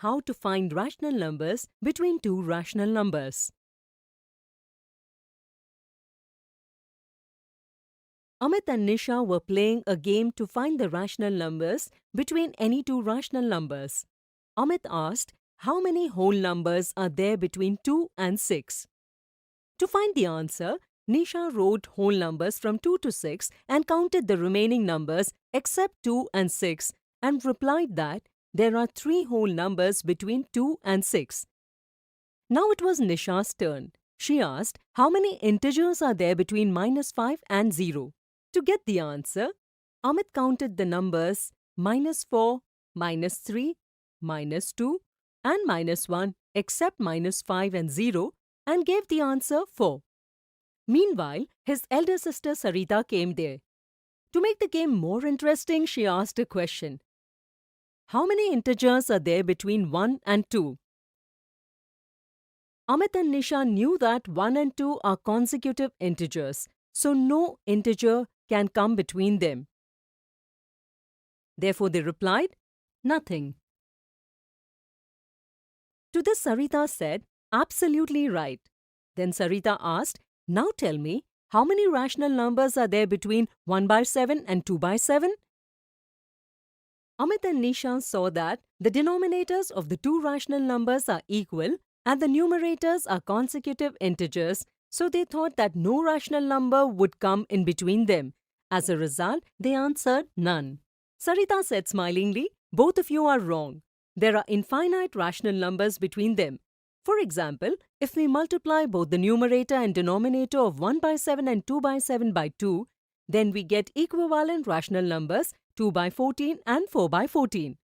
how to find rational numbers between two rational numbers. Amit and Nisha were playing a game to find the rational numbers between any two rational numbers. Amit asked, how many whole numbers are there between 2 and 6? To find the answer, Nisha wrote whole numbers from 2 to 6 and counted the remaining numbers except 2 and 6 and replied that there are 3 whole numbers between 2 and 6. Now it was Nisha's turn. She asked, how many integers are there between -5 and 0? To get the answer, Amit counted the numbers -4, -3, -2 and -1 except -5 and 0 and gave the answer 4. Meanwhile, his elder sister Sarita came there. To make the game more interesting, she asked a question. How many integers are there between 1 and 2? Amit and Nisha knew that 1 and 2 are consecutive integers, so no integer can come between them. Therefore, they replied, nothing. To this, Sarita said, absolutely right. Then Sarita asked, now tell me, how many rational numbers are there between 1/7 and 2/7? Amit and Nisha saw that the denominators of the two rational numbers are equal and the numerators are consecutive integers, so they thought that no rational number would come in between them. As a result, they answered none. Sarita said smilingly, both of you are wrong. There are infinite rational numbers between them. For example, if we multiply both the numerator and denominator of 1/7 and 2/7 by 2, then we get equivalent rational numbers 2/14 and 4/14.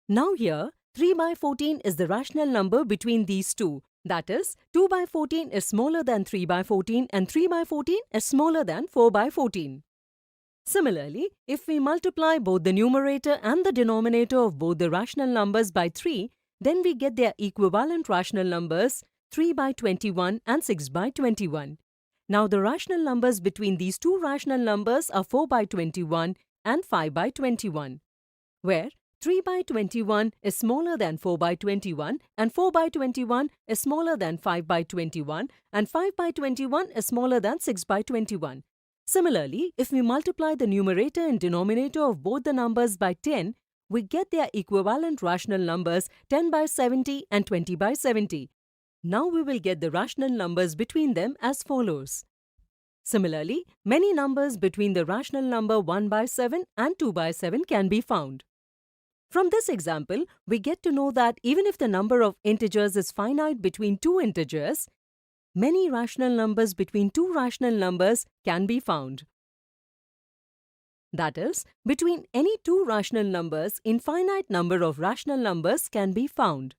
Now here, 3/14 is the rational number between these two. That is, 2/14 is smaller than 3/14 and 3/14 is smaller than 4/14. Similarly, if we multiply both the numerator and the denominator of both the rational numbers by 3, then we get their equivalent rational numbers 3/21 and 6/21. Now the rational numbers between these two rational numbers are 4/21 and 5/21, where 3/21 is smaller than 4/21 and 4/21 is smaller than 5/21 and 5/21 is smaller than 6/21. Similarly, if we multiply the numerator and denominator of both the numbers by 10, we get their equivalent rational numbers 10/70 and 20/70. Now we will get the rational numbers between them as follows. Similarly, many numbers between the rational number 1/7 and 2/7 can be found. From this example, we get to know that even if the number of integers is finite between two integers, many rational numbers between two rational numbers can be found. That is, between any two rational numbers, infinite number of rational numbers can be found.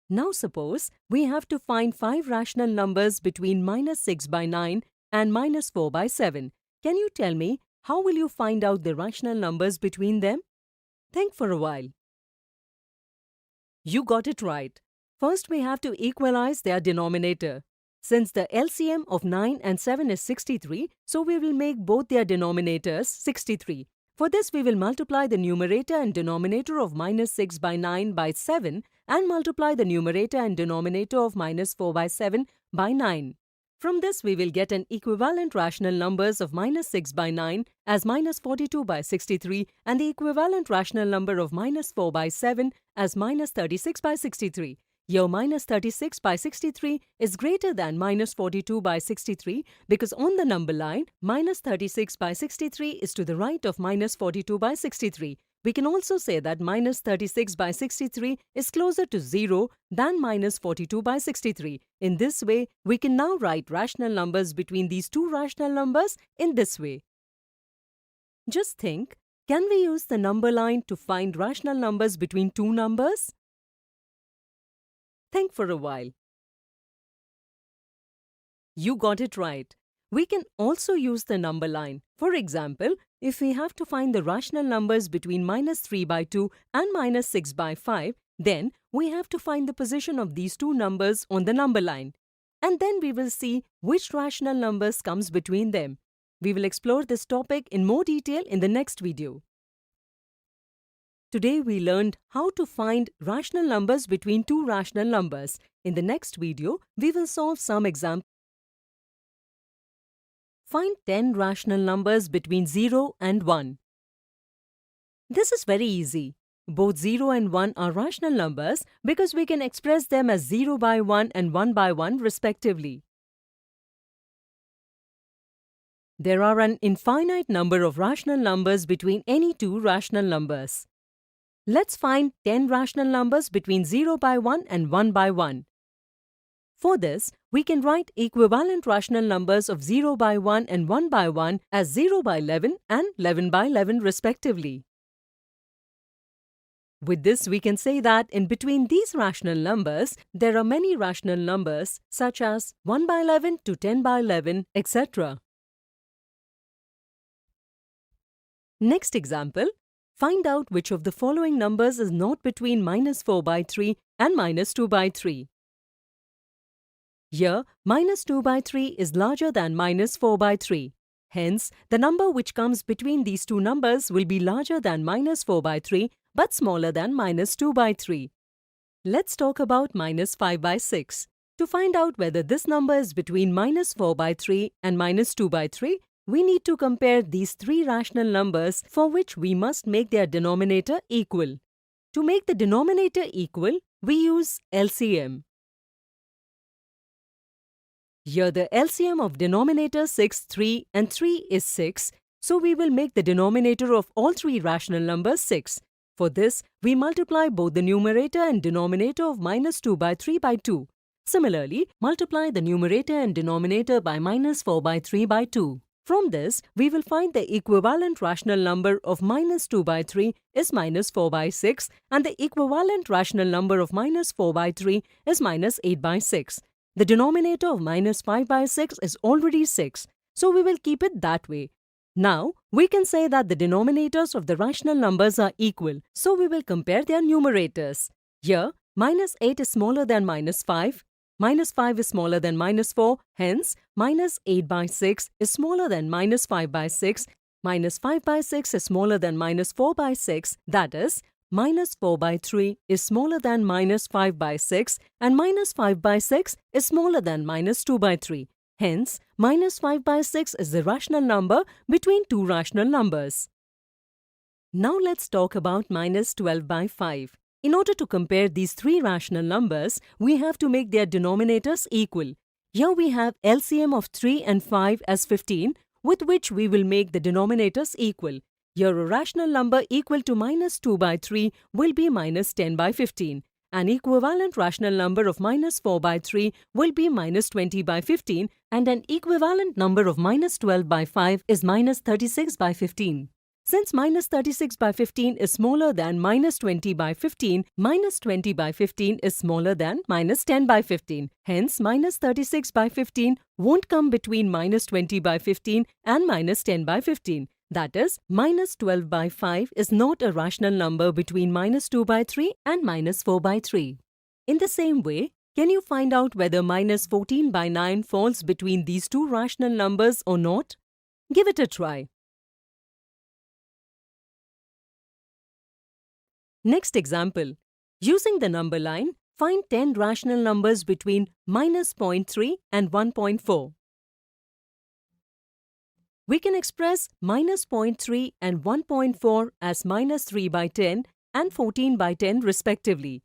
Now suppose we have to find 5 rational numbers between -6/9 and -4/7. Can you tell me how will you find out the rational numbers between them? Think for a while. You got it right. First, we have to equalize their denominator. Since the LCM of 9 and 7 is 63, so we will make both their denominators 63. For this, we will multiply the numerator and denominator of -6/9 by 7 and multiply the numerator and denominator of -4/7 by 9. From this, we will get an equivalent rational numbers of -6/9 as -42/63 and the equivalent rational number of -4/7 as -36/63. Here -36/63 is greater than -42/63 because on the number line, -36/63 is to the right of -42/63. We can also say that -36/63 is closer to 0 than -42/63. In this way, we can now write rational numbers between these two rational numbers in this way. Just think, can we use the number line to find rational numbers between two numbers? Think for a while. You got it right. We can also use the number line. For example, if we have to find the rational numbers between -3/2 and -6/5, then we have to find the position of these two numbers on the number line. And then we will see which rational numbers comes between them. We will explore this topic in more detail in the next video. Today we learned how to find rational numbers between two rational numbers. In the next video, we will solve some examples. Find 10 rational numbers between 0 and 1. This is very easy. Both 0 and 1 are rational numbers because we can express them as 0 by 1 and 1 by 1 respectively. There are an infinite number of rational numbers between any two rational numbers. Let's find 10 rational numbers between 0 by 1 and 1 by 1. For this, we can write equivalent rational numbers of 0 by 1 and 1 by 1 as 0 by 11 and 11 by 11 respectively. With this, we can say that in between these rational numbers, there are many rational numbers such as 1 by 11 to 10 by 11, etc. Next example, find out which of the following numbers is not between -4 by 3 and -2 by 3. Here, -2 by 3 is larger than -4 by 3. Hence, the number which comes between these two numbers will be larger than -4 by 3 but smaller than -2 by 3. Let's talk about -5 by 6. To find out whether this number is between -4 by 3 and -2 by 3, we need to compare these three rational numbers for which we must make their denominator equal. To make the denominator equal, we use LCM. Here the LCM of denominator 6, 3 and 3 is 6, so we will make the denominator of all three rational numbers 6. For this, we multiply both the numerator and denominator of -2 by 3 by 2. Similarly, multiply the numerator and denominator by -4 by 3 by 2. From this, we will find the equivalent rational number of -2 by 3 is -4 by 6 and the equivalent rational number of -4 by 3 is -8 by 6. The denominator of -5 by 6 is already 6, so we will keep it that way. Now, we can say that the denominators of the rational numbers are equal, so we will compare their numerators. Here, -8 is smaller than -5, -5 is smaller than -4, hence -8 by 6 is smaller than -5 by 6, -5 by 6 is smaller than -4 by 6, that is, -4 by 3 is smaller than -5 by 6 and -5 by 6 is smaller than -2 by 3. Hence, -5 by 6 is the rational number between two rational numbers. Now let's talk about -12 by 5. In order to compare these three rational numbers, we have to make their denominators equal. Here we have LCM of 3 and 5 as 15, with which we will make the denominators equal. Here a rational number equal to -2 by 3 will be -10 by 15. An equivalent rational number of -4 by 3 will be -20 by 15 and an equivalent number of -12 by 5 is -36 by 15. Since -36 by 15 is smaller than -20 by 15, -20 by 15 is smaller than -10 by 15. Hence, -36 by 15 won't come between -20 by 15 and -10 by 15. That is, -12 by 5 is not a rational number between -2 by 3 and -4 by 3. In the same way, can you find out whether -14 by 9 falls between these two rational numbers or not? Give it a try. Next example. Using the number line, find 10 rational numbers between -0.3 and 1.4. We can express -0.3 and 1.4 as -3 by 10 and 14 by 10 respectively.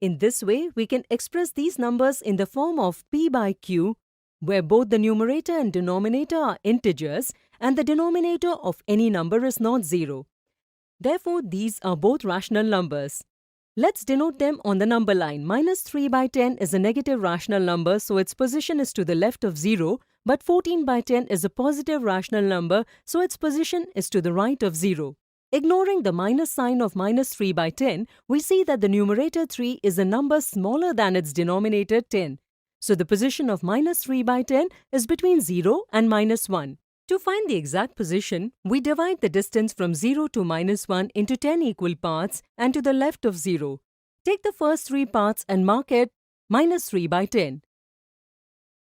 In this way, we can express these numbers in the form of p by q, where both the numerator and denominator are integers and the denominator of any number is not 0. Therefore, these are both rational numbers. Let's denote them on the number line. -3 by 10 is a negative rational number, so its position is to the left of 0, but 14 by 10 is a positive rational number, so its position is to the right of 0. Ignoring the minus sign of -3 by 10, we see that the numerator 3 is a number smaller than its denominator 10. So the position of -3 by 10 is between 0 and -1. To find the exact position, we divide the distance from 0 to -1 into 10 equal parts and to the left of 0. Take the first 3 parts and mark it -3 by 10.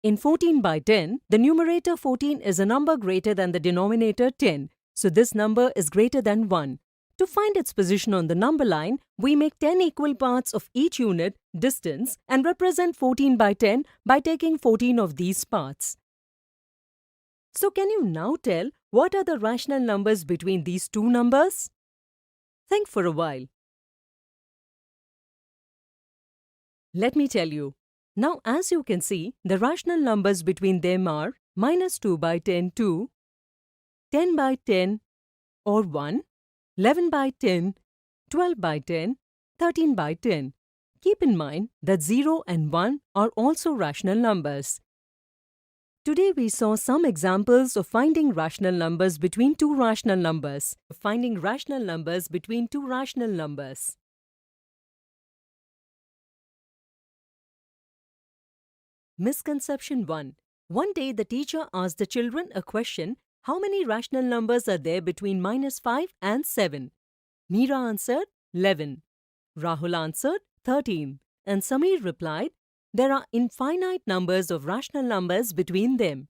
In 14 by 10, the numerator 14 is a number greater than the denominator 10, so this number is greater than 1. To find its position on the number line, we make 10 equal parts of each unit, distance, and represent 14 by 10 by taking 14 of these parts. So can you now tell what are the rational numbers between these two numbers? Think for a while. Let me tell you. Now, as you can see, the rational numbers between them are -2 by 10 2, 10 by 10 or 1, 11 by 10, 12 by 10, 13 by 10. Keep in mind that 0 and 1 are also rational numbers. Today we saw some examples of finding rational numbers between two rational numbers. Finding rational numbers between two rational numbers. Misconception 1. One day the teacher asked the children a question, how many rational numbers are there between -5 and 7? Meera answered 11. Rahul answered 13. And Sameer replied, there are infinite numbers of rational numbers between them.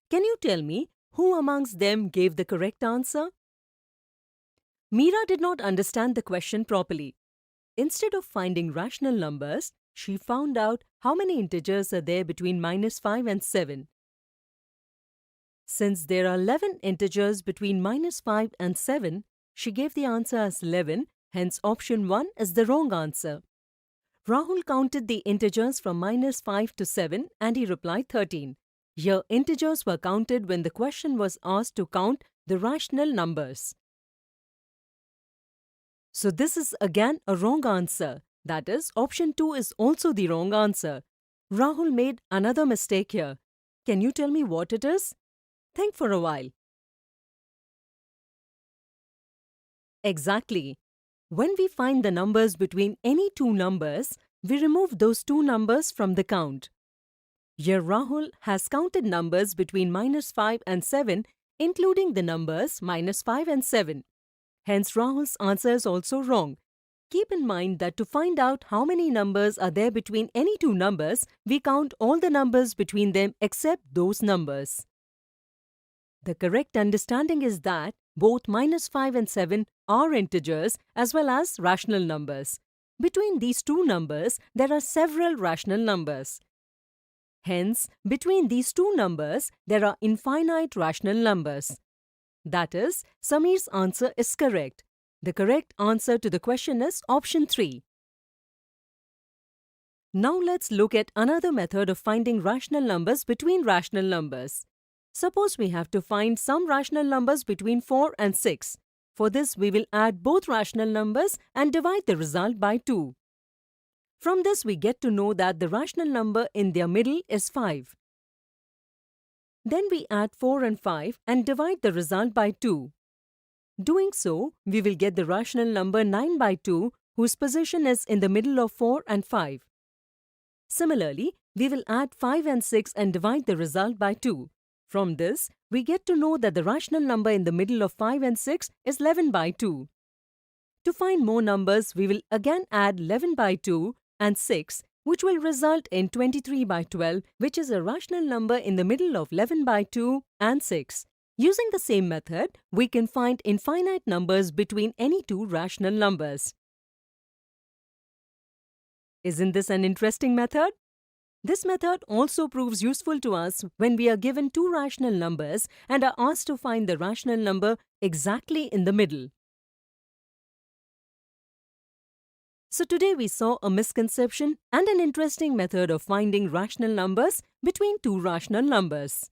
Can you tell me who amongst them gave the correct answer? Meera did not understand the question properly. Instead of finding rational numbers, she found out how many integers are there between -5 and 7. Since there are 11 integers between -5 and 7, she gave the answer as 11, hence option 1 is the wrong answer. Rahul counted the integers from -5 to 7 and he replied 13. Here, integers were counted when the question was asked to count the rational numbers. So this is again a wrong answer. That is, option 2 is also the wrong answer. Rahul made another mistake here. Can you tell me what it is? Think for a while. Exactly. When we find the numbers between any two numbers, we remove those two numbers from the count. Here Rahul has counted numbers between -5 and 7, including the numbers -5 and 7. Hence Rahul's answer is also wrong. Keep in mind that to find out how many numbers are there between any two numbers, we count all the numbers between them except those numbers. The correct understanding is that both -5 and 7 are integers as well as rational numbers. Between these two numbers, there are several rational numbers. Hence, between these two numbers, there are infinite rational numbers. That is, Sameer's answer is correct. The correct answer to the question is option 3. Now let's look at another method of finding rational numbers between rational numbers. Suppose we have to find some rational numbers between 4 and 6. For this, we will add both rational numbers and divide the result by 2. From this, we get to know that the rational number in their middle is 5. Then we add 4 and 5 and divide the result by 2. Doing so, we will get the rational number 9 by 2, whose position is in the middle of 4 and 5. Similarly, we will add 5 and 6 and divide the result by 2. From this, we get to know that the rational number in the middle of 5 and 6 is 11 by 2. To find more numbers, we will again add 11 by 2 and 6, which will result in 23 by 12, which is a rational number in the middle of 11 by 2 and 6. Using the same method, we can find infinite numbers between any two rational numbers. Isn't this an interesting method? This method also proves useful to us when we are given two rational numbers and are asked to find the rational number exactly in the middle. So today we saw a misconception and an interesting method of finding rational numbers between two rational numbers.